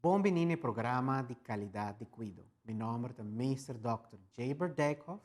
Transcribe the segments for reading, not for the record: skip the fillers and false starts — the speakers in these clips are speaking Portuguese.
Bom-vindo ao programa de qualidade de cuido. Meu nome é Mr. Dr. Jaber Dijkhoff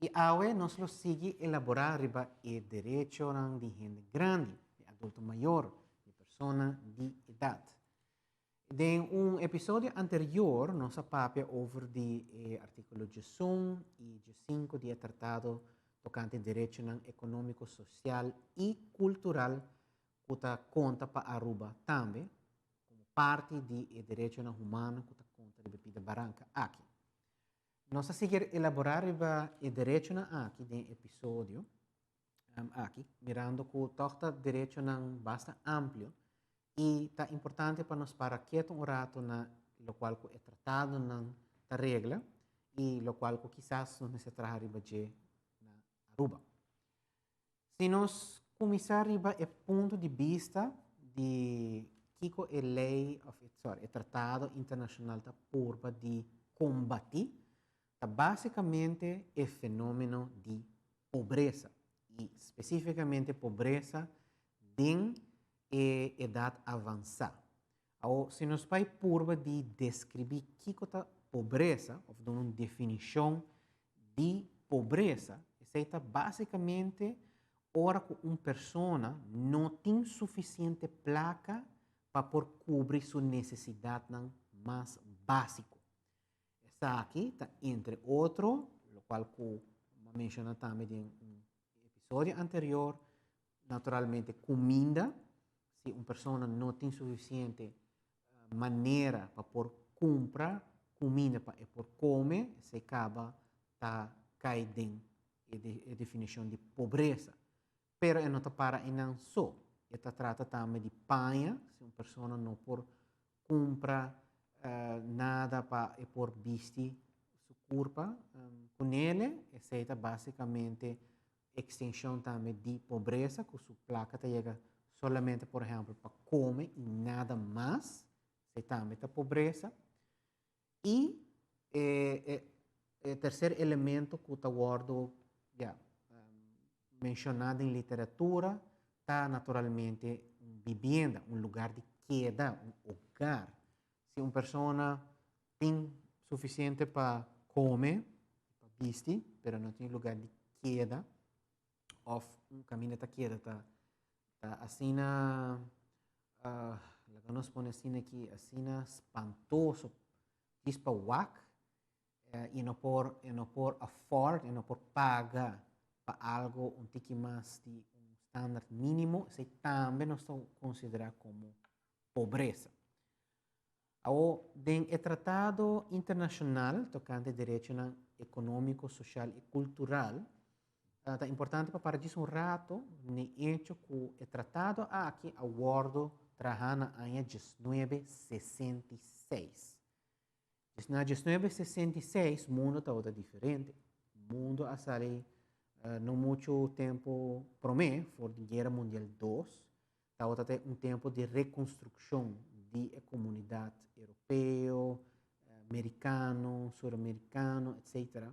e hoje nós lo sigue elaborar riba o direito de gente grande, de adulto maior, de pessoa de idade. Em episódio anterior, nós falamos over de artículo 1 e 5 do Tratado tocante direito econômico, social e cultural que conta para Aruba também, parte do direito humano que conta de bebida branca aqui. Nós vamos seguir elaborar o direito aqui no episódio aqui, mirando que o direito bastante amplo e é importante para nós parar quieto rato na lo qual é tratado na regra e lo qual quizás nos necessita riba na Aruba. Se nós começar riba o ponto de vista de Kiko é lei, é tratado internacional da purba de combater, basicamente é fenômeno de pobreza e especificamente pobreza em idade avançada. Ou se nós vai purba de descrever Kiko a pobreza, ou de uma definição de pobreza, é basicamente ora que uma pessoa não tem suficiente placa para cobrir sua necessidade mais básica. Está aqui, está entre outros, o qual mencionei também em um episódio anterior, naturalmente comida. Se uma pessoa não tem suficiente maneira para comprar comida para comer, se acaba cai dentro da definição de pobreza. Pero não está para não só. Esta trata também de panha, se uma pessoa não pode comprar nada para vestir sua corpo com ele, essa é basicamente extensão também de pobreza, que sua placa chega solamente, por exemplo, para comer e nada mais, isso também é pobreza. E o terceiro elemento que eu guardo mencionado em literatura está naturalmente vivienda, um lugar de queda, um hogar. Se uma pessoa tem suficiente para comer, para vestir, mas não tem lugar de queda, ou um caminho de queda, está assim nós ponemos assim aqui, assim espantoso, diz para WAC, e não por afford, e não por pagar para algo um tique mais de um standard mínimo, se também nós estamos considerando como pobreza. O tratado internacional tocante direito econômico, social e cultural é importante para dizer rato no hecho que o tratado aqui acordo trabalha em 1966. Na 1966 o mundo estava diferente. O mundo a sair não muito tempo para mim, foi a Guerra Mundial II, estava até um tempo de reconstrução da comunidade europeia, americano, sul-americano, etc.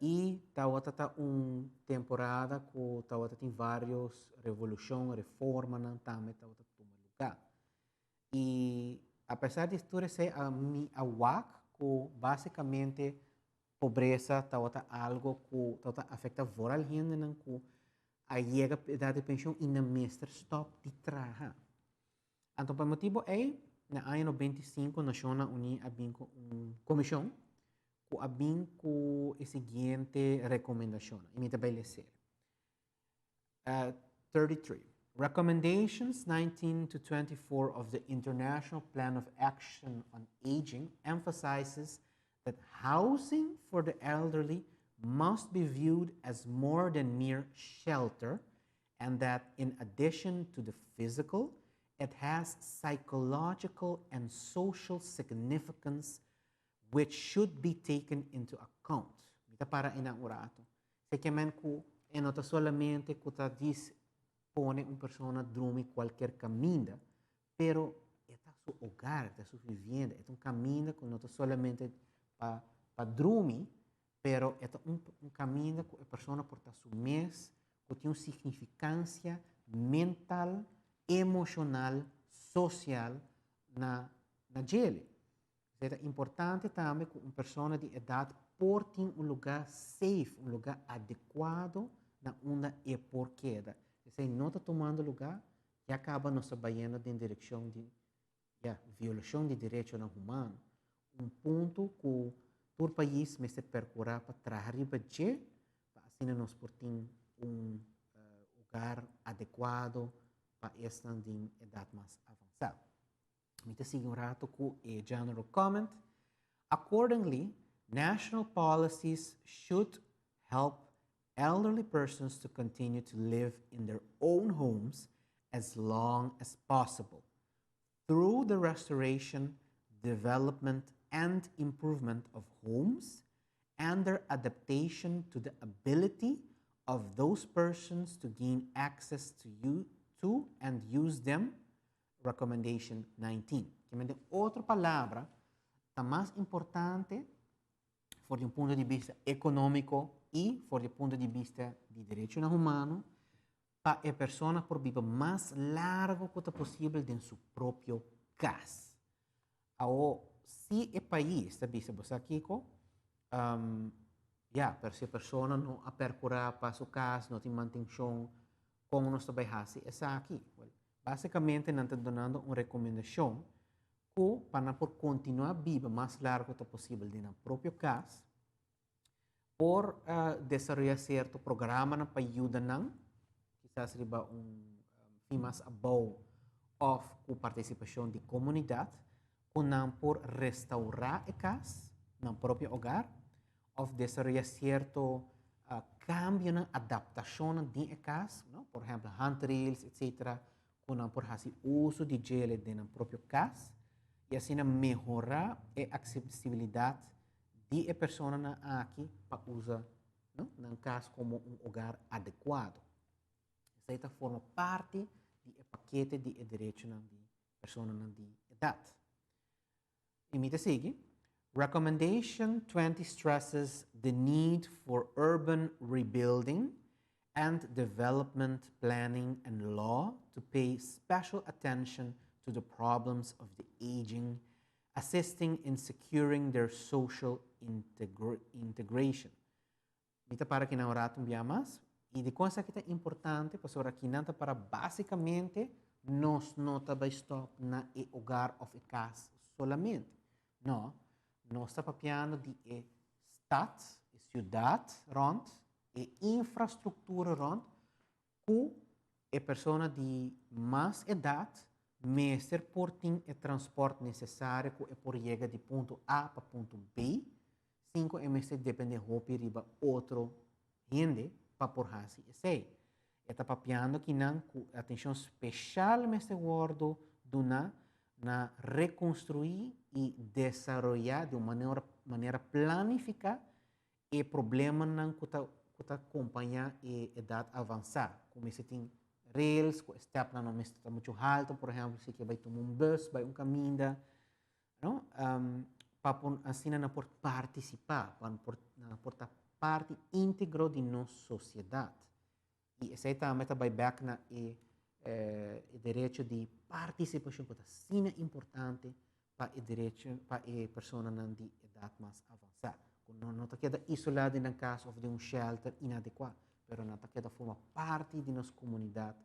E estava uma temporada que estava tem várias revoluções, reformas, também estava tomando lugar. E apesar de tudo isso, a WAC, que basicamente pobreza estava algo que afeta várias gente que a chega a idade de pensão e não mestre stop de trabalhar. Então, por motivo é, no ano 95, Nações Unidas abriu uma comissão que abriu com a seguinte recomendação. E me vai ler. 33. Recommendations 19 to 24 of the International Plan of Action on Aging emphasizes that housing for the elderly must be viewed as more than mere shelter, and that in addition to the physical, it has psychological and social significance which should be taken into account. Ita para inaurato. Se chiaman ku nota solamente que ta dis pone una persona dormir qualquer caminho, pero esta su hogar, esta su vivienda, é um caminho que não solamente para dormir, pero é um caminho que a pessoa pode assumir, que tem uma significância mental, emocional, social, na gele. É importante também que uma pessoa de idade porte um lugar safe, um lugar adequado na onde é por queda. Se não está tomando lugar, já acaba nos trabalhando em direção de violação de direitos humanos. Um ponto que todo país me se percorrer para trazer para assim nós portem lugar adequado para esta em idade mais avançada. Me sigue um rato com a general comment. Accordingly, national policies should help elderly persons to continue to live in their own homes as long as possible through the restoration, development, and improvement of homes and their adaptation to the ability of those persons to gain access to and use them. Recommendation 19. Que outra palavra está mais importante por um ponto de vista econômico e por um ponto de vista de direitos humanos para a pessoa por viver mais largo quanto possível em seu próprio casa. Ao se o país está visto você aqui com para se a pessoa não a percorrer para sua casa, não tem manutenção, como nós trabalhamos, é aqui. Basicamente, nós estamos dando uma recomendação para por continuar viva mais largo que possível na própria casa, por desenvolver certo programa para ajudar não, quizás riba fim mais above of com participação de comunidade, com não por restaurar a casa, no próprio hogar, of desenvolver certo cambio na adaptação de casa, não? Por exemplo, handrails, etc., com por fazer uso de gel na própria casa, e assim melhorar a acessibilidade de a pessoa aqui para usar no caso como um lugar adequado. Essa forma parte do paquete de direitos da pessoa de idade. E me segue. Recommendation 20 stresses the need for urban rebuilding and development planning and law to pay special attention to the problems of the aging, assisting in securing their social integration. Mita para que não rato mais e de coisa que é importante para que não para basicamente nós não vai stop na lugar of casa solamente. Não, nós está papiando de stad, cidade rond e infraestrutura rond que a pessoa de mais idade meester porting e transporte necessário que é por chegar de ponto A para ponto B, 5 é meester depende de riba outro gente para por hasi e sei. Está papiando que não com atenção especial meester guardo na reconstruir e desenvolver de uma maneira planificada e problema não que acompanha a idade avançada. Como se tem rails, que step não está muito alto, por exemplo, se que vai tomar bus, vai caminho, não? Para assim não pode participar, para portar parte íntegra de nossa sociedade. E essa também vai back na o direito de participação, que é importante para o direito para a pessoa de idade mais avançada. Não está queda isolada em caso de shelter inadequado, mas não está queda forma parte de nossa comunidade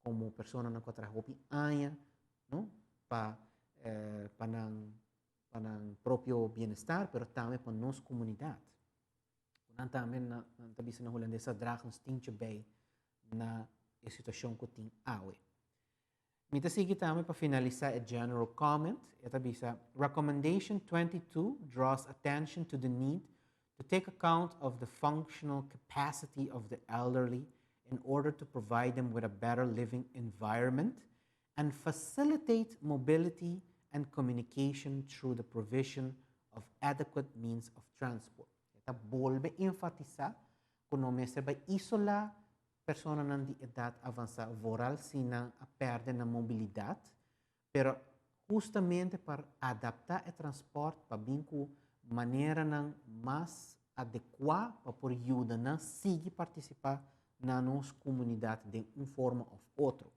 como pessoa na qual trabalha anos, não? Para o próprio bem-estar, mas também para nossa comunidade. Não também na tabisa na holandesa dragons tinha bem na situação que tem hoje. Mita sige também para finalizar a general comment, esta bisa recommendation 22 draws attention to the need to take account of the functional capacity of the elderly in order to provide them with a better living environment and facilitate mobility and communication through the provision of adequate means of transport. Esta volve enfatizar que não é para isolar pessoa de idade avançada voral se não perde na mobilidade, pero justamente para adaptar o transporte para bem com maneira mais adequada para por ajudar a seguir participar na nossa comunidade de uma forma ou outra.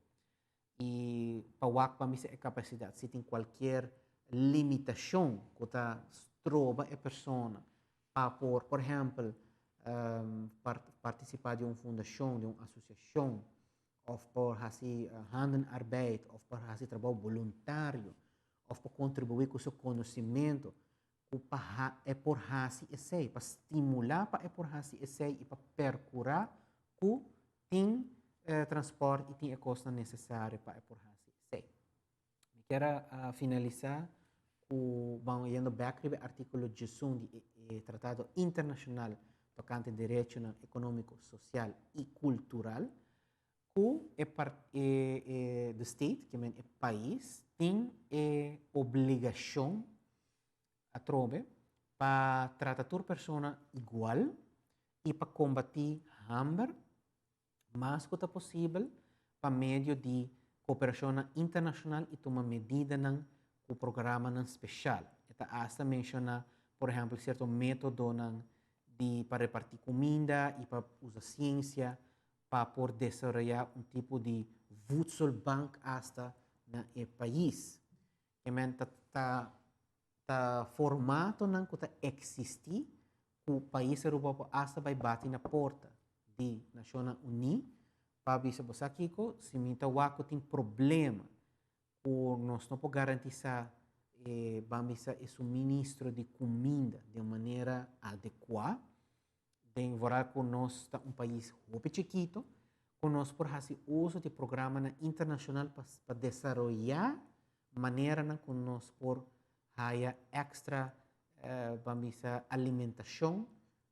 e pawak pa misa a capacidade se tem qualquer limitação que está trova a pessoa para por exemplo participar de uma fundação, de uma associação, ou por fazer handenarbeid, ou por fazer trabalho voluntário, ou por contribuir com o seu conhecimento, é por fazer isso, para estimular para é por fazer isso e para percurar que tem transporte e tem a costa necessária para é por fazer isso. Quero finalizar vamos indo back ao artigo 18 do Tratado Internacional tocante direito econômico, social e cultural, que o state, que é o país, tem a obrigação a trove para tratar toda pessoa igual e para combater hambre mais que possível para meio de cooperação internacional e tomar medidas o programa especial. Esta hasta menciona, por exemplo, certo método para repartir comida e para usar ciência para poder desenvolver um tipo de voedselbank hasta no país. Que tá formato que está existir, o país europeu hasta vai bater na porta de Nações Unidas para avisar você aqui que se minta waco tem problema por nós não podemos garantizar vamos o suministro de comida de maneira adequada, de envorar que nós está um país muito pequeno, que nós por fazer uso de programa internacional para desenvolver maneira que nós por haya extra vamos alimentação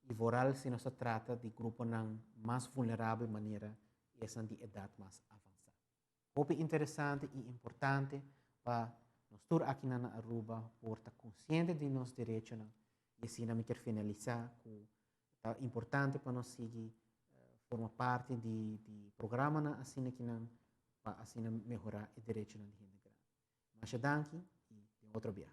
e voral se nós trata de grupo mais vulnerável maneira essa de idade mais avançada. Muito interessante e importante para nós todos aqui na Aruba por estar consciente de nossos direitos e assim me quero finalizar com é importante para nós seguir formar parte de programa assim que para assim melhorar o direito na gente grande. Mas danke e outro dia.